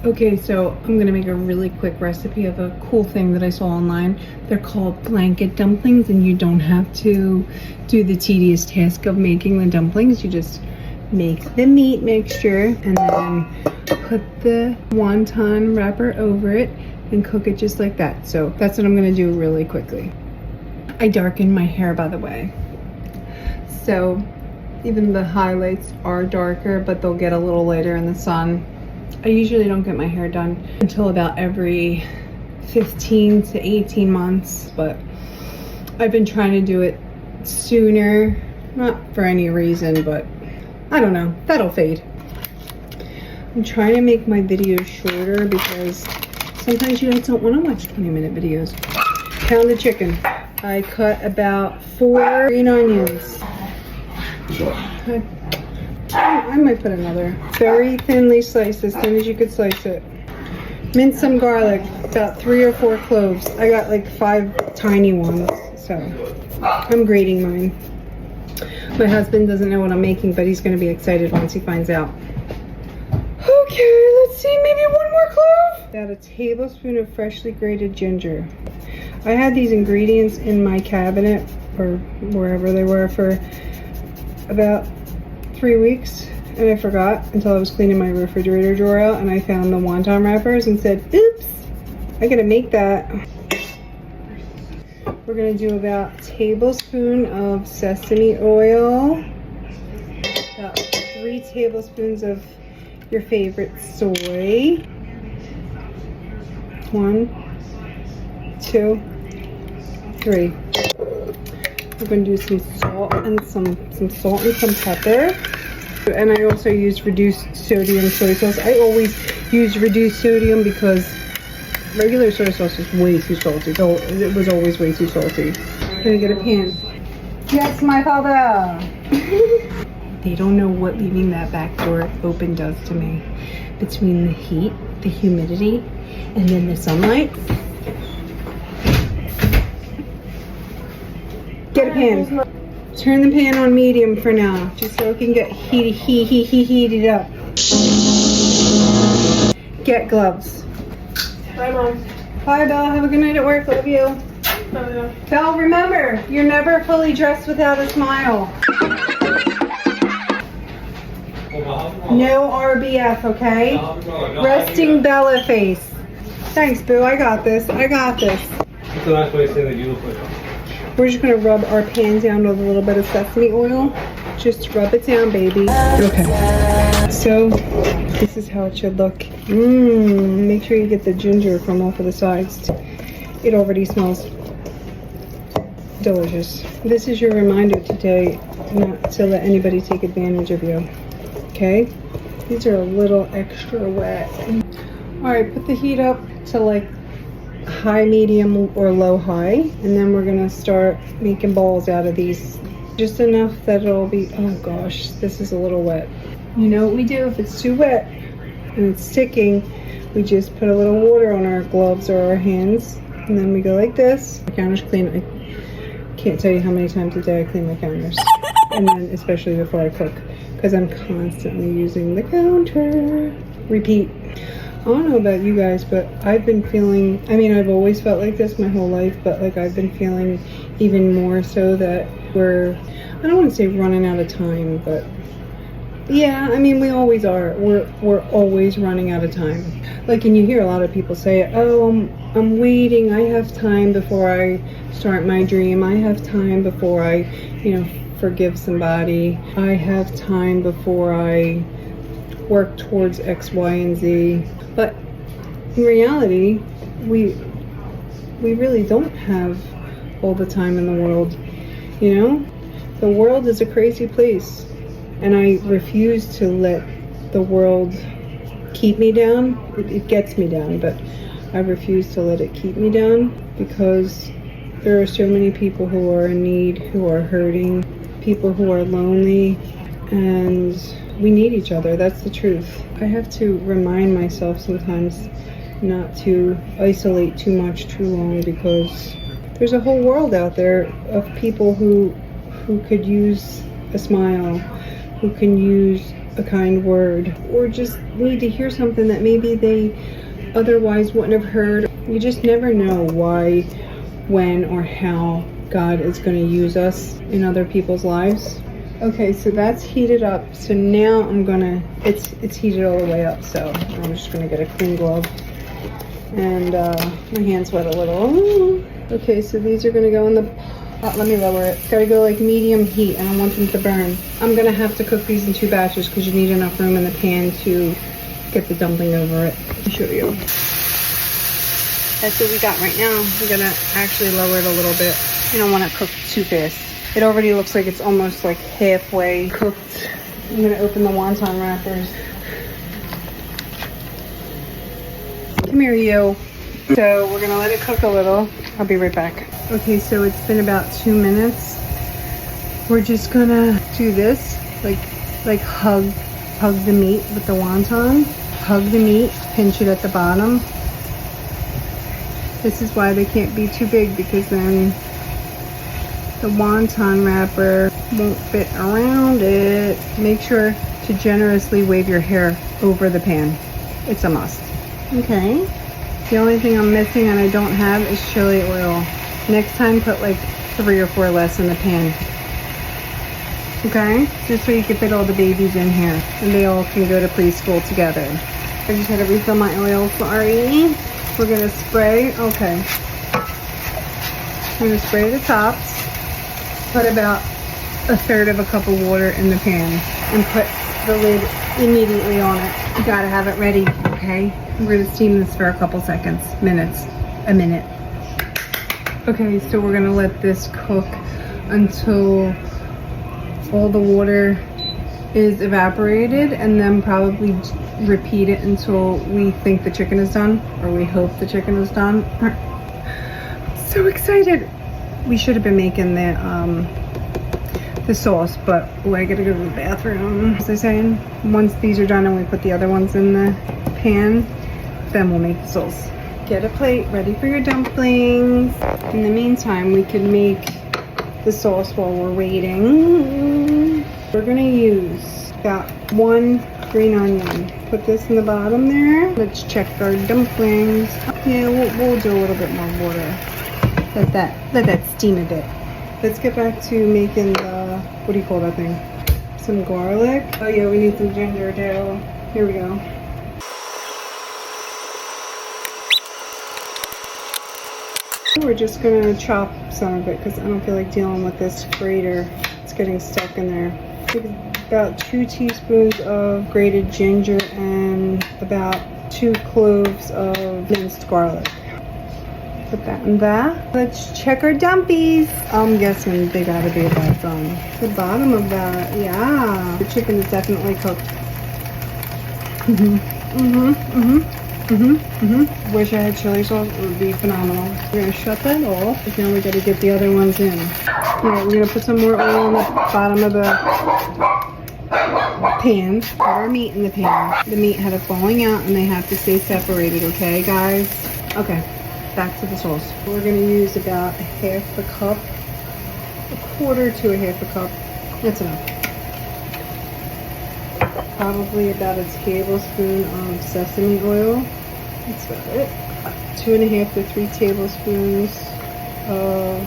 Okay, so I'm gonna make a really quick recipe of a cool thing that I saw online. They're called blanket dumplings, and you don't have to do the tedious task of making the dumplings. You just make the meat mixture and then put the wonton wrapper over it and cook it just like that. So that's what I'm gonna do really quickly. I darkened my hair, by the way. So even the highlights are darker, but they'll get a little lighter in the sun. I usually don't get my hair done until about every 15 to 18 months, but I've been trying to do it sooner, not for any reason, but I don't know, that'll fade. I'm trying to make my videos shorter because sometimes you guys don't want to watch 20-minute videos. Pounded chicken. I cut about 4 green onions. I might put another. Very thinly sliced, as thin as you could slice it. Mince some garlic, about 3 or 4 cloves. I got like 5 tiny ones, so I'm grating mine. My husband doesn't know what I'm making, but he's gonna be excited once he finds out. Okay, let's see, maybe 1 more clove? About a tablespoon of freshly grated ginger. I had these ingredients in my cabinet, or wherever they were, for about 3 weeks, and I forgot until I was cleaning my refrigerator drawer out, and I found the wonton wrappers and said, oops, I gotta make that. We're gonna do about a tablespoon of sesame oil, about 3 tablespoons of your favorite soy, 1, 2, 3. We're going to do some salt and some pepper. And I also use reduced sodium soy sauce. I always use reduced sodium because regular soy sauce is way too salty. So it was always way too salty. I'm gonna get a pan. Yes, my father. They don't know what leaving that back door open does to me. Between the heat, the humidity, and then the sunlight. Get a pan. Turn the pan on medium for now, just so it can get heated up. Get gloves. Bye, Mom. Bye, Belle. Have a good night at work. Love you. Bye. Belle, remember, you're never fully dressed without a smile. No RBF, okay? Resting Bella face. Thanks, Boo. I got this. I got this. That's a nice way to say that you look like them. We're just gonna rub our pan down with a little bit of sesame oil. Just rub it down, baby. Okay. So this is how it should look. Make sure you get the ginger from off of the sides. It already smells delicious. This is your reminder today not to let anybody take advantage of you. Okay? These are a little extra wet. All right, put the heat up to like high, medium, or low high, and then we're gonna start making balls out of these. Just enough that it'll be, oh gosh, this is a little wet. You know what we do if it's too wet and it's sticking? We just put a little water on our gloves or our hands, and then we go like this. My counters clean. I can't tell you how many times a day I clean my counters, and then especially before I cook, because I'm constantly using the counter. Repeat. I don't know about you guys, but I've been feeling, I mean, I've always felt like this my whole life, but like I've been feeling even more so that we're, I don't want to say running out of time, but yeah, I mean, we always are. We're always running out of time. Like, and you hear a lot of people say, oh, I'm waiting. I have time before I start my dream. I have time before I, forgive somebody. I have time before I work towards X, Y, and Z. But in reality, we really don't have all the time in the world. The world is a crazy place, and I refuse to let the world keep me down. It gets me down, but I refuse to let it keep me down, because there are so many people who are in need, who are hurting, people who are lonely, and we need each other. That's the truth. I have to remind myself sometimes not to isolate too much too long, because there's a whole world out there of people who could use a smile, who can use a kind word or just need to hear something that maybe they otherwise wouldn't have heard. You just never know why, when, or how God is going to use us in other people's lives. Okay, so that's heated up. So now I'm gonna, it's heated all the way up, so I'm just gonna get a clean glove. And my hands wet a little. Okay, so these are gonna go in the pot. Let me lower it. Gotta go like medium heat. I don't want them to burn. I'm gonna have to cook these in 2 batches because you need enough room in the pan to get the dumpling over it. I'll show you. That's what we got right now. We're gonna actually lower it a little bit. You don't want to cook too fast. It already looks like it's almost like halfway cooked. I'm gonna open the wonton wrappers. Come here, you. So we're gonna let it cook a little. I'll be right back. Okay, so it's been about 2 minutes. We're just gonna do this, like hug the meat with the wonton. Hug the meat, pinch it at the bottom. This is why they can't be too big, because then the wonton wrapper won't fit around it. Make sure to generously wave your hair over the pan. It's a must. Okay. The only thing I'm missing and I don't have is chili oil. Next time, put like 3 or 4 less in the pan. Okay? Just so you can fit all the babies in here and they all can go to preschool together. I just had to refill my oil, sorry. We're gonna spray, okay. We're gonna spray the tops. Put about 1/3 of a cup of water in the pan and put the lid immediately on it. You gotta have it ready, okay? We're gonna steam this for a couple seconds, a minute. Okay, so we're gonna let this cook until all the water is evaporated, and then probably repeat it until we think the chicken is done, or we hope the chicken is done. So excited. We should have been making the sauce, but I gotta go to the bathroom. As I was saying, once these are done and we put the other ones in the pan, then we'll make the sauce. Get a plate ready for your dumplings. In the meantime, we can make the sauce while we're waiting. We're gonna use about 1 green onion. Put this in the bottom there. Let's check our dumplings. Yeah, we'll do a little bit more water. Let that steam a bit. Let's get back to making the, what do you call that thing? Some garlic. Oh yeah, we need some ginger too. Here we go. We're just gonna chop some of it because I don't feel like dealing with this grater. It's getting stuck in there. About 2 teaspoons of grated ginger and about 2 cloves of minced garlic. Put that in there. Let's check our dumpies. I'm guessing they gotta be about done. The bottom of that, yeah. The chicken is definitely cooked. Wish I had chili sauce. It would be phenomenal. We're gonna shut that off. Now we gotta get the other ones in. Yeah, we're gonna put some more oil on the bottom of the pan. Put our meat in the pan. The meat had a falling out and they have to stay separated, okay guys? Okay, back to the sauce. We're gonna use about 1/2 a cup, 1/4 to 1/2 a cup. That's enough. Probably about a tablespoon of sesame oil. That's about it. 2.5 to 3 tablespoons of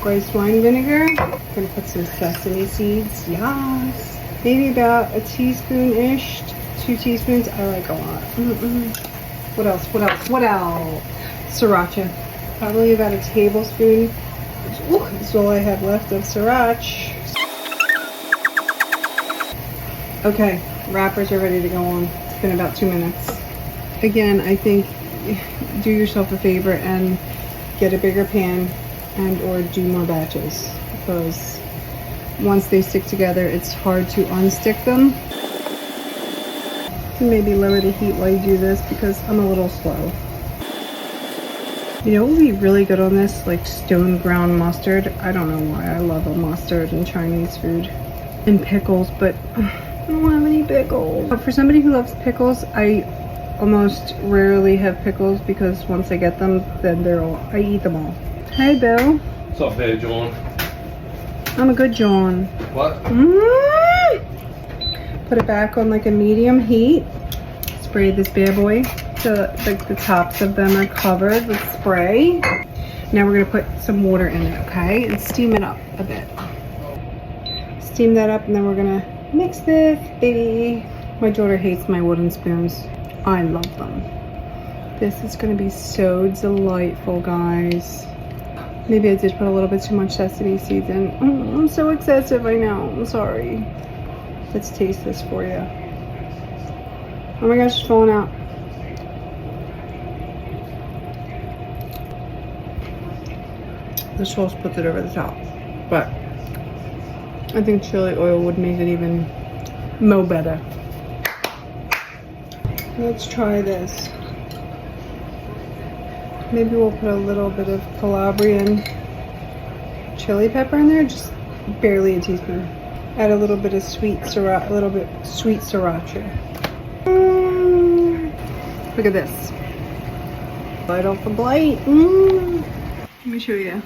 rice wine vinegar. I'm gonna put some sesame seeds. Yes. Maybe about a teaspoon-ish, 2 teaspoons. I like a lot. What else? Sriracha. Probably about a tablespoon. Ooh, that's all I have left of sriracha. Okay, wrappers are ready to go on. It's been about 2 minutes. Again, I think do yourself a favor and get a bigger pan and or do more batches, because once they stick together, it's hard to unstick them. So maybe lower the heat while you do this because I'm a little slow. You know what would be really good on this? Like stone ground mustard. I don't know why I love a mustard in Chinese food. And pickles, but I don't have any pickles. But for somebody who loves pickles, I almost rarely have pickles because once I get them, then I eat them all. Hey, Bill. What's up there, John? I'm a good John. What? Put it back on like a medium heat. Spray this bad boy. So like the tops of them are covered with spray. Now we're gonna put some water in it, okay? And steam it up a bit. Steam that up and then we're gonna mix this, baby. My daughter hates my wooden spoons. I love them. This is gonna be so delightful, guys. Maybe I did put a little bit too much sesame seeds in. I'm so excessive, I know, I'm sorry. Let's taste this for you. Oh my gosh, it's falling out. The sauce puts it over the top, but I think chili oil would make it even more better. Let's try this. Maybe we'll put a little bit of Calabrian chili pepper in there, just barely a teaspoon. Add a little bit of sweet sriracha. Look at this. Bite off the blade. Let me show you.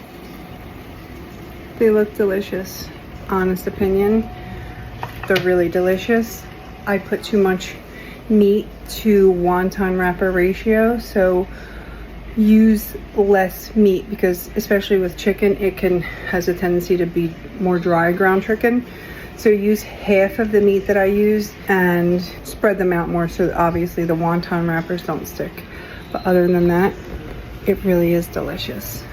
They look delicious. Honest opinion, they're really delicious. I put too much meat to wonton wrapper ratio, so use less meat, because especially with chicken, it has a tendency to be more dry ground chicken. So use half of the meat that I use and spread them out more, so obviously the wonton wrappers don't stick. But other than that, it really is delicious.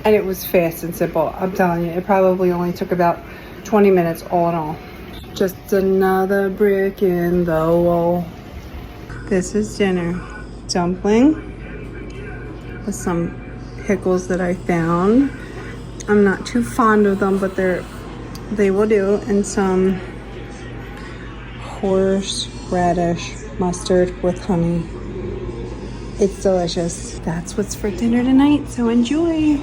And it was fast and simple. I'm telling you, it probably only took about 20 minutes all in all. Just another brick in the wall. This is dinner. Dumpling with some pickles that I found. I'm not too fond of them, but they will do. And some horseradish mustard with honey. It's delicious. That's what's for dinner tonight, so enjoy.